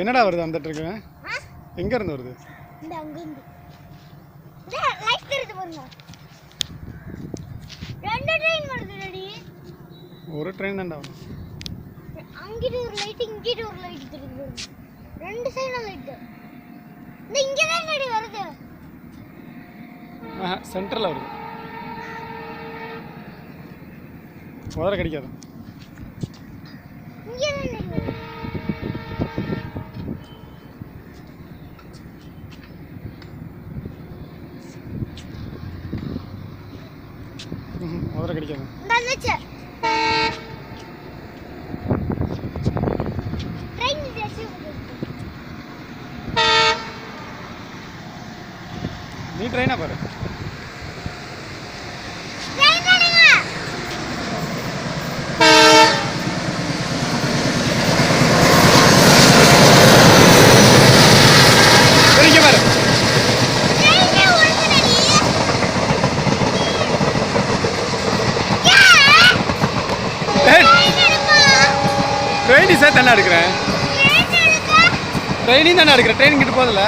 என்னடா வருது அந்த ட்ரக்கு? எங்க இருந்து வருது? இந்த அங்க இருந்து. லைட் தெரியுது பாருங்க. ரெண்டு ட்ரெயின் வருதுடி. ஒரு ட்ரெயின் தான்டா. அங்கிட்டு ஒரு லைட் இங்கிட்டு ஒரு லைட் தெரியுது பாருங்க. ரெண்டு சைடுல லைட். இந்த இங்க தான் நடி வருது. சென்டர்ல வருது. முதல்ல கிடைக்காது. இங்க தான் நடி வருது. முதல்ல கிடைக்காது. வந்துச்சு. ட்ரெயின் ஜெசி வருது. நீ ட்ரெயினா பாரு. ட்ரெயின் வருங்க. சரிங்க பாரு. ட்ரெயினே ஓடுதுடி. ட்ரெயின் தானே எடுக்கிறேன். ட்ரெயினிங் தானே எடுக்கிறேன். ட்ரெயின் கிட்ட போதில்ல.